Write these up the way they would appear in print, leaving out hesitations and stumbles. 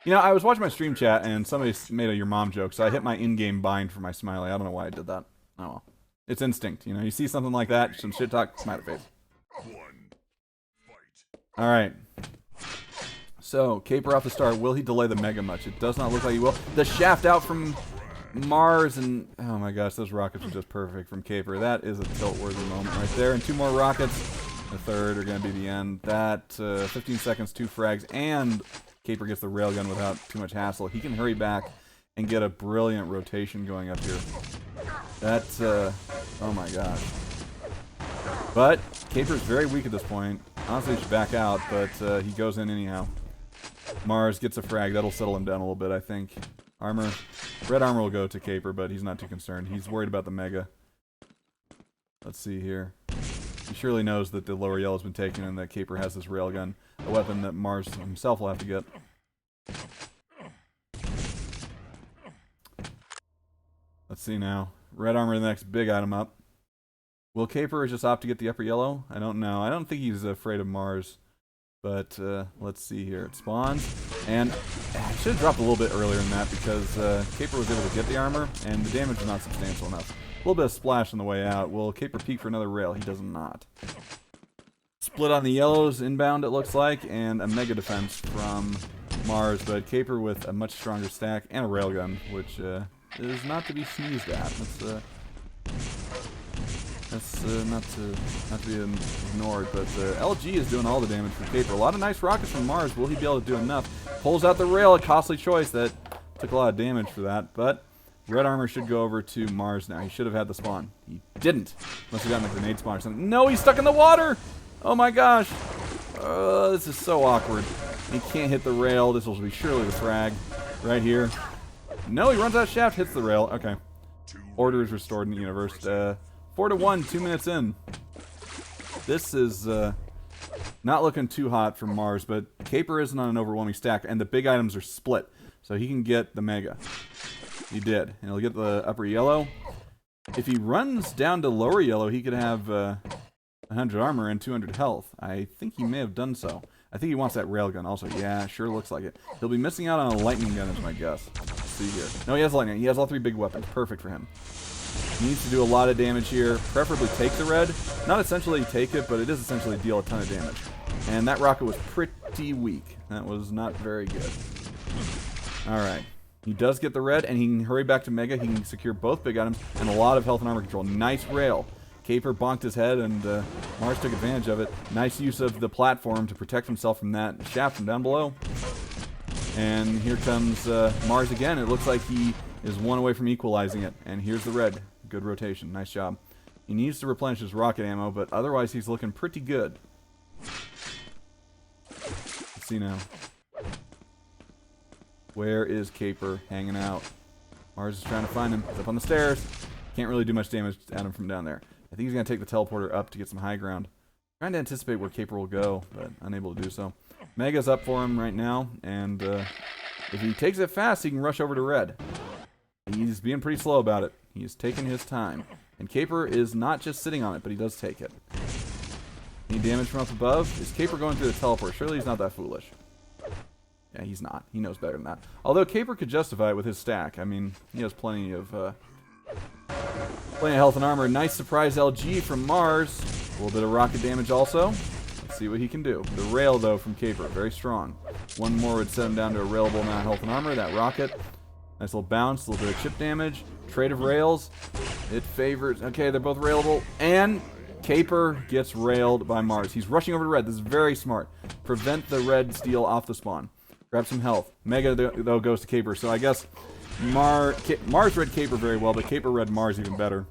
You know, I was watching my stream chat and somebody made a your mom joke, so I hit my in-game bind for my smiley. I don't know why I did that. Oh well. It's instinct, you know. You see something like that, some shit talk, smiley face. Alright. So, Kaper off the start. Will he delay the Mega much? It does not look like he will. The shaft out from Mars, and oh my gosh, those rockets are just perfect from Kaper. That is a tilt-worthy moment right there. And 2 more rockets. The third are going to be the end. That, 15 seconds, 2 frags, and Kaper gets the railgun without too much hassle. He can hurry back and get a brilliant rotation going up here. That's, oh my gosh. But Kaper's very weak at this point. Honestly, he should back out, but he goes in anyhow. Mars gets a frag. That'll settle him down a little bit, I think. Armor. Red armor will go to Kaper, but he's not too concerned. He's worried about the Mega. Let's see here. He surely knows that the lower yellow's been taken and that Kaper has this railgun, a weapon that Mars himself will have to get. Let's see now. Red armor, the next big item up. Will Kaper just opt to get the upper yellow? I don't know. I don't think he's afraid of Mars. But let's see here. It spawns. And I should have dropped a little bit earlier than that because Kaper was able to get the armor and the damage was not substantial enough. A little bit of splash on the way out. Will Kaper peek for another rail? He does not. Split on the yellows inbound, it looks like, and a mega defense from Mars, but Kaper with a much stronger stack and a railgun, which is not to be sneezed at. That's not to be ignored, but LG is doing all the damage from Kaper. A lot of nice rockets from Mars. Will he be able to do enough? Pulls out the rail, a costly choice that took a lot of damage for that, but red armor should go over to Mars now. He should have had the spawn. He didn't. Must have gotten a grenade spawn or something. No, he's stuck in the water! Oh my gosh. This is so awkward. He can't hit the rail. This will be surely the frag right here. No, he runs out of shaft, hits the rail. Okay. Order is restored in the universe. 4-1, 2 minutes in. This is not looking too hot for Mars, but Kaper isn't on an overwhelming stack, and the big items are split, so he can get the Mega. He did, and he'll get the upper yellow. If he runs down to lower yellow, he could have 100 armor and 200 health. I think he may have done so. I think he wants that railgun also. Yeah, sure looks like it. He'll be missing out on a lightning gun is my guess. Let's see here. No, he has lightning. He has all 3 big weapons. Perfect for him. He needs to do a lot of damage here. Preferably take the red. Not essentially take it, but it is essentially deal a ton of damage. And that rocket was pretty weak. That was not very good. Alright. He does get the red, and he can hurry back to Mega. He can secure both big items and a lot of health and armor control. Nice rail. Kaper bonked his head, and Mars took advantage of it. Nice use of the platform to protect himself from that shaft from down below. And here comes Mars again. It looks like he is 1 away from equalizing it. And here's the red. Good rotation. Nice job. He needs to replenish his rocket ammo, but otherwise he's looking pretty good. Let's see now. Where is Kaper hanging out? Mars is trying to find him. He's up on the stairs. Can't really do much damage at him from down there. I think he's going to take the teleporter up to get some high ground. Trying to anticipate where Kaper will go, but unable to do so. Mega's up for him right now, and if he takes it fast, he can rush over to red. He's being pretty slow about it. He's taking his time. And Kaper is not just sitting on it, but he does take it. Any damage from up above? Is Kaper going through the teleport? Surely he's not that foolish. Yeah, he's not. He knows better than that. Although Kaper could justify it with his stack. I mean, he has plenty of health and armor. Nice surprise LG from Mars. A little bit of rocket damage also. Let's see what he can do. The rail, though, from Kaper. Very strong. 1 more would set him down to a railable amount of health and armor. That rocket. Nice little bounce. A little bit of chip damage. Trade of rails. It favors... Okay, they're both railable. And Kaper gets railed by Mars. He's rushing over to red. This is very smart. Prevent the red steal off the spawn. Grab some health. Mega, though, goes to Kaper. So I guess Mars read Kaper very well, but Kaper read Mars even better.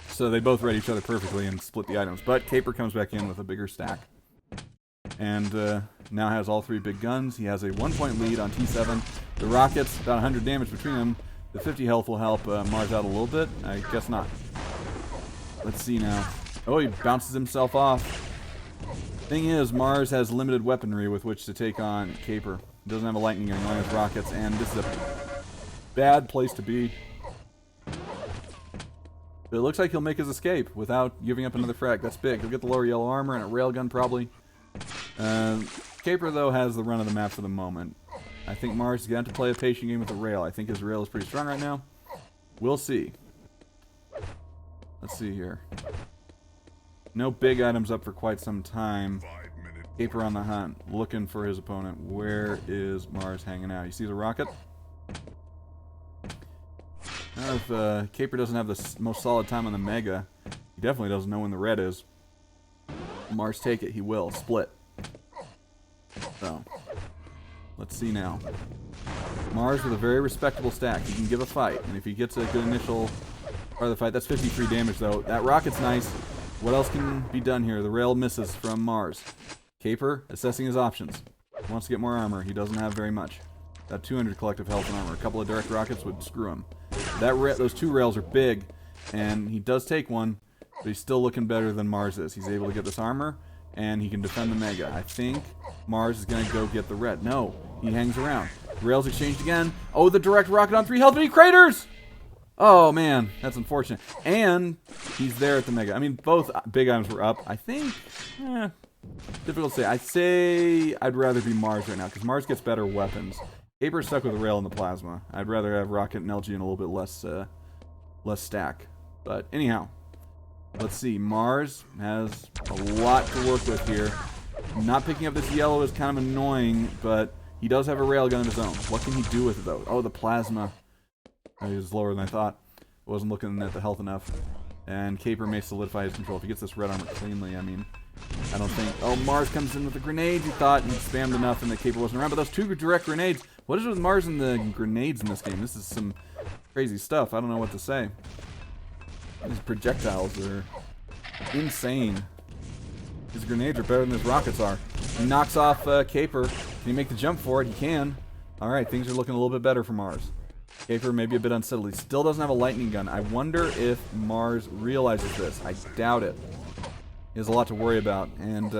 So they both read each other perfectly and split the items. But Kaper comes back in with a bigger stack. And now has all 3 big guns. He has a 1-point lead on T7. The rockets, about 100 damage between them. The 50 health will help Mars out a little bit. I guess not. Let's see now. Oh, he bounces himself off. Thing is, Mars has limited weaponry with which to take on Kaper. He doesn't have a lightning gun, he only has rockets, and this is a bad place to be. But it looks like he'll make his escape without giving up another frag. That's big. He'll get the lower yellow armor and a railgun probably. Kaper, though, has the run of the map for the moment. I think Mars is going to have to play a patient game with the rail. I think his rail is pretty strong right now. We'll see. Let's see here. No big items up for quite some time. Kaper on the hunt, looking for his opponent. Where is Mars hanging out? You see the rocket? Now if Kaper doesn't have the most solid time on the Mega, he definitely doesn't know when the red is. Mars take it, he will. Split. So, let's see now. Mars with a very respectable stack. He can give a fight, and if he gets a good initial part of the fight, that's 53 damage though. That rocket's nice. What else can be done here? The rail misses from Mars. Kaper assessing his options. He wants to get more armor. He doesn't have very much. Got 200 collective health and armor. A couple of direct rockets would screw him. Those two rails are big, and he does take one, but he's still looking better than Mars is. He's able to get this armor, and he can defend the Mega. I think Mars is going to go get the red. No, he hangs around. Rails exchanged again. Oh, the direct rocket on 3 health, but he craters! Oh, man, that's unfortunate. And he's there at the Mega. I mean, both big items were up. I think, difficult to say. I'd say I'd rather be Mars right now, because Mars gets better weapons. Kaper's stuck with the rail and the plasma. I'd rather have rocket and LG and a little bit less stack. But anyhow, let's see. Mars has a lot to work with here. Not picking up this yellow is kind of annoying, but he does have a railgun of his own. What can he do with it, though? Oh, the plasma. He was lower than I thought. Wasn't looking at the health enough. And Kaper may solidify his control. If he gets this red armor cleanly, I mean, I don't think... Oh, Mars comes in with the grenades. He thought he spammed enough and that Kaper wasn't around. But those 2 direct grenades... What is it with Mars and the grenades in this game? This is some crazy stuff. I don't know what to say. These projectiles are insane. His grenades are better than his rockets are. He knocks off Kaper. Can he make the jump for it? He can. Alright, things are looking a little bit better for Mars. Kaper may be a bit unsettled. He still doesn't have a lightning gun. I wonder if Mars realizes this. I doubt it. He has a lot to worry about. And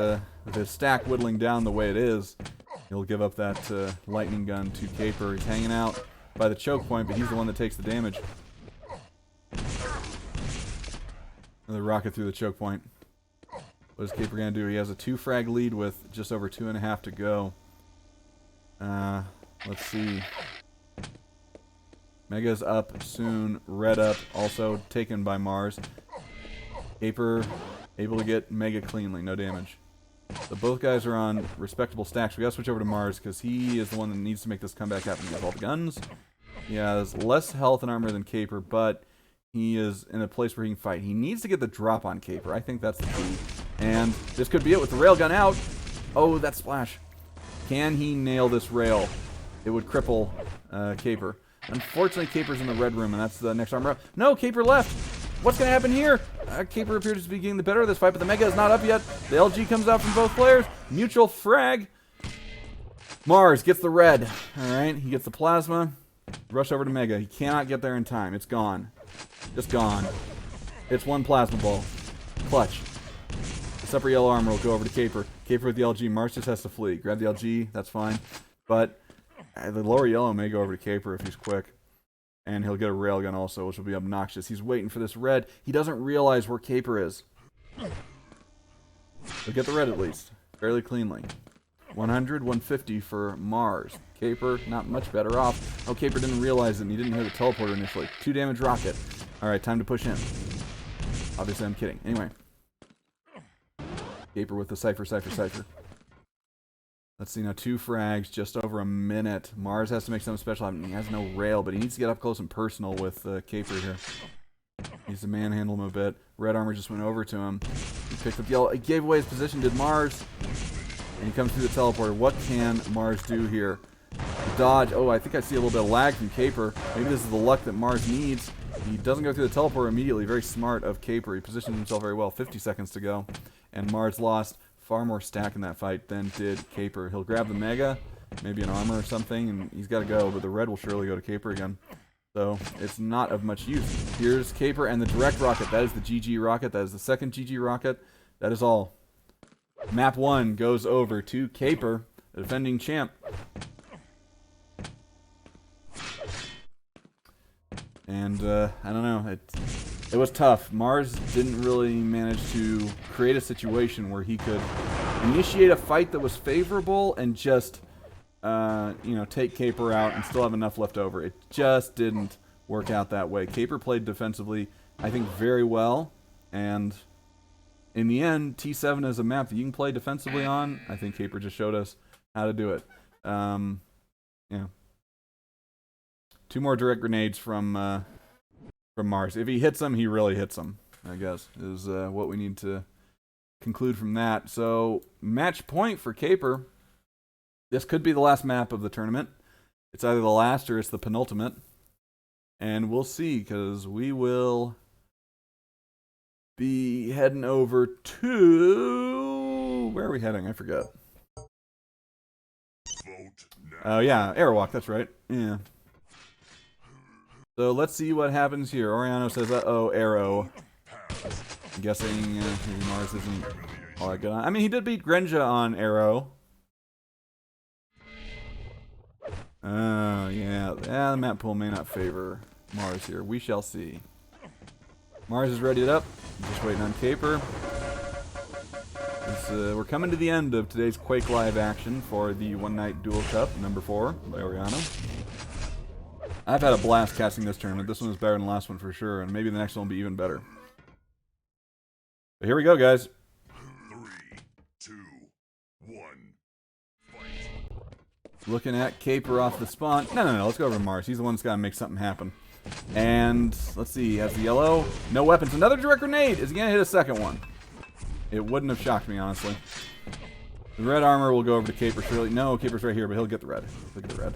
with his stack whittling down the way it is, he'll give up that lightning gun to Kaper. He's hanging out by the choke point, but he's the one that takes the damage. Another rocket through the choke point. What is Kaper going to do? He has a 2-frag lead with just over 2.5 to go. Let's see. Mega's up soon. Red up. Also taken by Mars. Kaper able to get Mega cleanly. No damage. So both guys are on respectable stacks. We gotta switch over to Mars because he is the one that needs to make this comeback happen. He has all the guns. He has less health and armor than Kaper, but he is in a place where he can fight. He needs to get the drop on Kaper. I think that's the key. And this could be it with the railgun out. Oh, that splash. Can he nail this rail? It would cripple Kaper. Unfortunately, Kaper's in the red room, and that's the next armor up. No, Kaper left. What's going to happen here? Kaper appears to be getting the better of this fight, but the Mega is not up yet. The LG comes out from both players. Mutual frag. Mars gets the red. Alright, he gets the plasma. Rush over to Mega. He cannot get there in time. It's gone. Just gone. It's one plasma ball. Clutch. The separate yellow armor will go over to Kaper. Kaper with the LG. Mars just has to flee. Grab the LG. That's fine. But the lower yellow may go over to Kaper if he's quick. And he'll get a railgun also, which will be obnoxious. He's waiting for this red. He doesn't realize where Kaper is. He'll get the red at least. Fairly cleanly. 100, 150 for Mars. Kaper, not much better off. Oh, Kaper didn't realize it, and he didn't hit the teleporter initially. 2 damage rocket. Alright, time to push in. Obviously, I'm kidding. Anyway. Kaper with the Cypher. Let's see now, 2 frags, just over a minute. Mars has to make something special happen. He has no rail, but he needs to get up close and personal with Kaper here. He needs to manhandle him a bit. Red armor just went over to him. He picked up yellow. He gave away his position, did Mars. And he comes through the teleporter. What can Mars do here? Dodge. Oh, I think I see a little bit of lag from Kaper. Maybe this is the luck that Mars needs. He doesn't go through the teleporter immediately. Very smart of Kaper. He positioned himself very well. 50 seconds to go. And Mars lost far more stack in that fight than did Kaper. He'll grab the Mega, maybe an armor or something, and he's got to go, but the red will surely go to Kaper again. So it's not of much use. Here's Kaper and the direct rocket. That is the GG rocket. That is the second GG rocket. That is all. Map 1 goes over to Kaper, the defending champ. And, I don't know, it was tough. Mars didn't really manage to create a situation where he could initiate a fight that was favorable and just you know, take Kaper out and still have enough left over. It just didn't work out that way. Kaper played defensively, I think, very well, and in the end, T7 is a map that you can play defensively on. I think Kaper just showed us how to do it. Yeah. 2 more direct grenades from Mars. If he hits them, he really hits them, I guess, is what we need to conclude from that. So, match point for Kaper. This could be the last map of the tournament. It's either the last or it's the penultimate. And we'll see, because we will be heading over to... Where are we heading? I forget. Oh, yeah, Airwalk, that's right. Yeah. So let's see what happens here. Oriano says, uh-oh, Arrow. I'm guessing maybe Mars isn't all that good on... I mean, he did beat Grenja on Arrow. Oh, yeah. The map pool may not favor Mars here. We shall see. Mars is readied up. Just waiting on Kaper. We're coming to the end of today's Quake Live action for the One Night Duel Cup, number 4, by Oriano. I've had a blast casting this tournament. This one was better than the last one for sure, and maybe the next one will be even better. But here we go, guys. 3, 2, 1, fight. Looking at Kaper off the spawn. No. Let's go over to Mars. He's the one that's got to make something happen. And let's see. He has the yellow. No weapons. Another direct grenade. Is he going to hit a second one? It wouldn't have shocked me, honestly. The red armor will go over to Kaper. Surely. No, Kaper's right here, but he'll get the red. He'll get the red.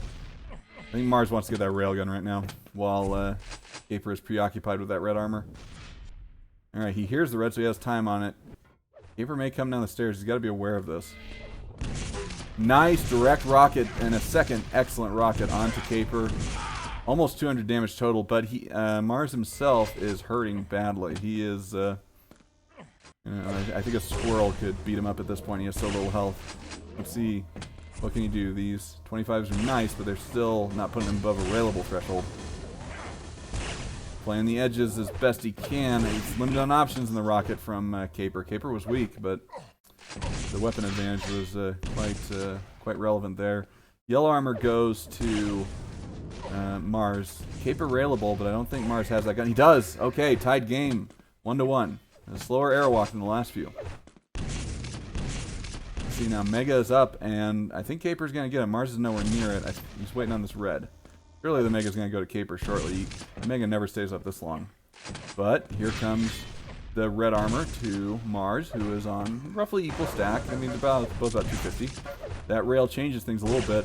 I think Mars wants to get that railgun right now, while Kaper is preoccupied with that red armor. Alright, he hears the red, so he has time on it. Kaper may come down the stairs. He's got to be aware of this. Nice direct rocket, and a second excellent rocket onto Kaper. Almost 200 damage total, but he Mars himself is hurting badly. He is... you know, I think a squirrel could beat him up at this point. He has so little health. Let's see. What can he do? These 25s are nice, but they're still not putting him above a railable threshold. Playing the edges as best he can. He's limited on options in the rocket from Kaper. Kaper was weak, but the weapon advantage was quite relevant there. Yellow armor goes to Mars. Kaper railable, but I don't think Mars has that gun. He does! Okay, tied game. 1-1. A slower airwalk than the last few. See, now Mega is up, and I think Kaper's going to get him. Mars is nowhere near it. He's waiting on this red. Surely the Mega's going to go to Kaper shortly. The Mega never stays up this long. But here comes the red armor to Mars, who is on roughly equal stack. I mean, both about 250. That rail changes things a little bit,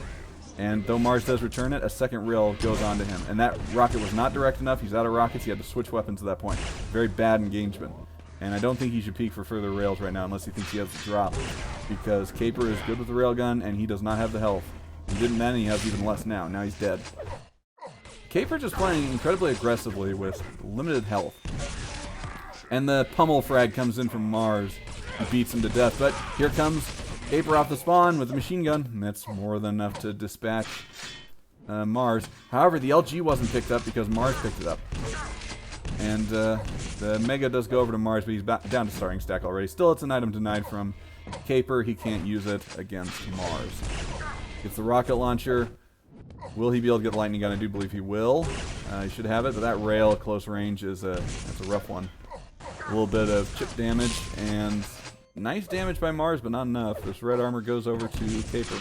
and though Mars does return it, a second rail goes onto him. And that rocket was not direct enough. He's out of rockets. He had to switch weapons at that point. Very bad engagement. And I don't think he should peek for further rails right now unless he thinks he has the drop. Because Kaper is good with the railgun, and he does not have the health. He didn't then, and he has even less now. Now he's dead. Kaper just playing incredibly aggressively with limited health. And the pummel frag comes in from Mars. He beats him to death. But here comes Kaper off the spawn with a machine gun. And that's more than enough to dispatch Mars. However, the LG wasn't picked up because Mars picked it up. And the Mega does go over to Mars, but he's down to starting stack already. Still, it's an item denied from Kaper. He can't use it against Mars. Gets the rocket launcher. Will he be able to get the lightning gun? I do believe he will. He should have it, but that rail at close range is that's a rough one. A little bit of chip damage, and nice damage by Mars, but not enough. This red armor goes over to Kaper.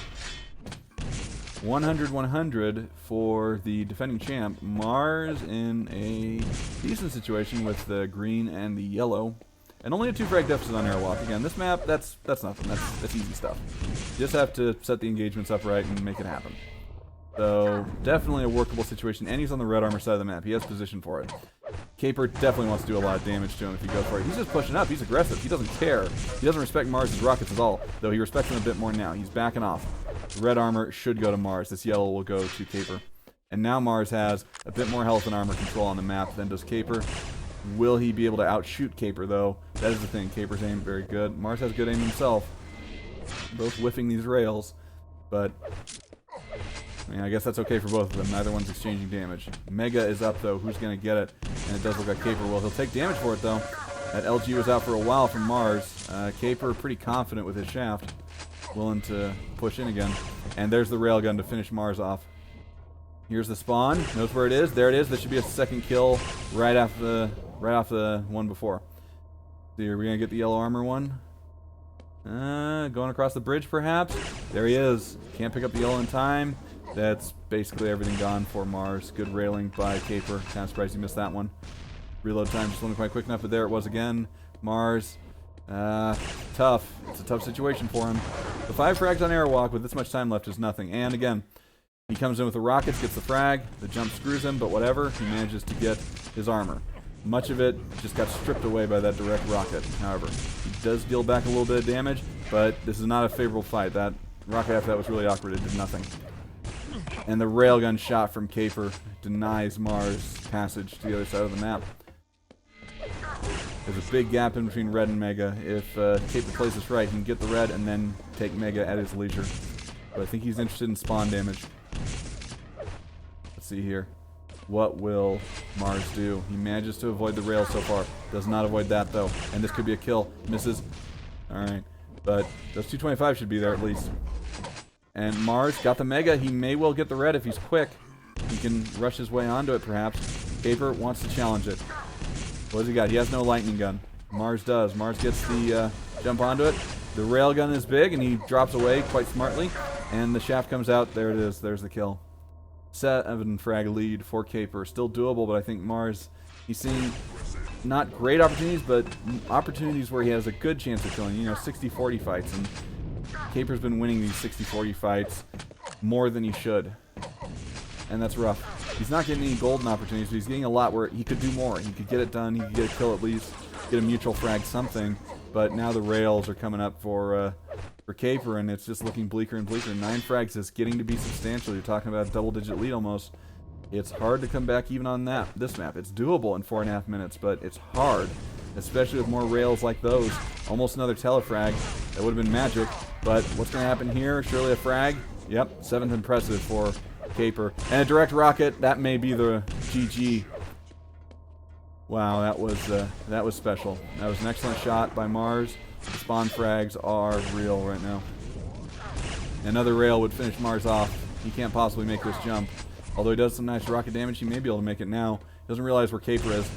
100-100 for the defending champ. Mars in a decent situation with the green and the yellow. And only a 2 frag deficit on Airwalk. Again, this map, that's nothing. That's easy stuff. You just have to set the engagements up right and make it happen. So, definitely a workable situation. And he's on the red armor side of the map. He has position for it. Kaper definitely wants to do a lot of damage to him if he goes for it. He's just pushing up. He's aggressive. He doesn't care. He doesn't respect Mars' rockets at all. Though he respects them a bit more now. He's backing off. Red armor should go to Mars. This yellow will go to Kaper. And now Mars has a bit more health and armor control on the map than does Kaper. Will he be able to outshoot Kaper, though? That is the thing. Kaper's aim very good. Mars has good aim himself. Both whiffing these rails. But I mean, I guess that's okay for both of them. Neither one's exchanging damage. Mega is up, though. Who's going to get it? And it does look like Kaper will. He'll take damage for it, though. That LG was out for a while from Mars. Kaper pretty confident with his shaft. willing to push in again. And there's the railgun to finish Mars off. Here's the spawn. Knows where it is. There it is. This should be a second kill right off the one before. See, are we gonna get the yellow armor one? Going across the bridge, perhaps. There he is. Can't pick up the yellow in time. That's basically everything gone for Mars. Good railing by Kaper. Kind of surprised he missed that one. Reload time just wasn't quite quick enough, but there it was again. Mars. Tough. It's a tough situation for him. The 5 frags on Airwalk with this much time left is nothing. And again, he comes in with the rockets, gets the frag. The jump screws him, but whatever. He manages to get his armor. Much of it just got stripped away by that direct rocket, however. He does deal back a little bit of damage, but this is not a favorable fight. That rocket after that was really awkward. It did nothing. And the railgun shot from Kaper denies Mars passage to the other side of the map. There's a big gap in between red and mega. If Kaper plays this right, he can get the red and then take mega at his leisure. But I think he's interested in spawn damage. Let's see here. What will Mars do? He manages to avoid the rail so far. Does not avoid that, though. And this could be a kill. Misses. Alright. But those 225 should be there at least. And Mars got the mega. He may well get the red if he's quick. He can rush his way onto it, perhaps. Kaper wants to challenge it. What has he got? He has no lightning gun. Mars does. Mars gets the jump onto it. The rail gun is big, and he drops away quite smartly. And the shaft comes out. There it is. There's the kill. 7 frag lead for Kaper. Still doable, but I think Mars, he's seeing not great opportunities, but opportunities where he has a good chance of killing. You know, 60-40 fights. And Kaper's been winning these 60-40 fights more than he should. And that's rough. He's not getting any golden opportunities, but he's getting a lot where he could do more. He could get it done. He could get a kill at least. Get a mutual frag, something. But now the rails are coming up for Kaper, and it's just looking bleaker and bleaker. 9 frags is getting to be substantial. You're talking about a double-digit lead almost. It's hard to come back even on this map. It's doable in 4.5 minutes, but it's hard, especially with more rails like those. Almost another telefrag. That would have been magic, but what's going to happen here? Surely a frag? Yep, 7th impressive for Kaper. And a direct rocket. That may be the GG. Wow, that was special. That was an excellent shot by Mars. The spawn frags are real right now. Another rail would finish Mars off. He can't possibly make this jump. Although he does some nice rocket damage, he may be able to make it now. He doesn't realize where Kaper is.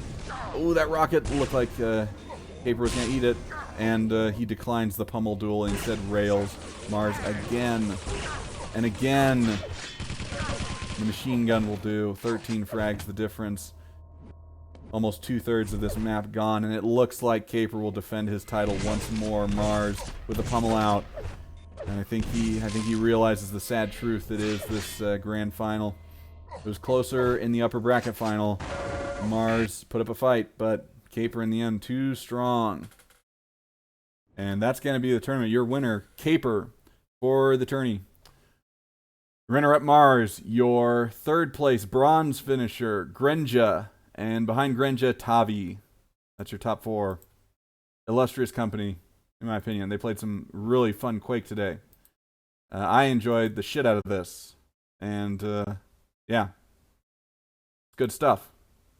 Oh, that rocket looked like Kaper was going to eat it. And he declines the pummel duel and instead rails Mars again. And again. The machine gun will do. 13 frags the difference. Almost 2/3 of this map gone, and it looks like Kaper will defend his title once more. Mars with the pummel out, and I think he realizes the sad truth that is this grand final. It was closer in the upper bracket final. Mars put up a fight, but Kaper in the end too strong, and that's going to be the tournament. Your winner, Kaper, for the tourney. Runner-up Mars. Your 3rd place bronze finisher, Grenja. And behind Grenja, Tavi. That's your top 4. Illustrious company, in my opinion. They played some really fun Quake today. I enjoyed the shit out of this. And, yeah. Good stuff.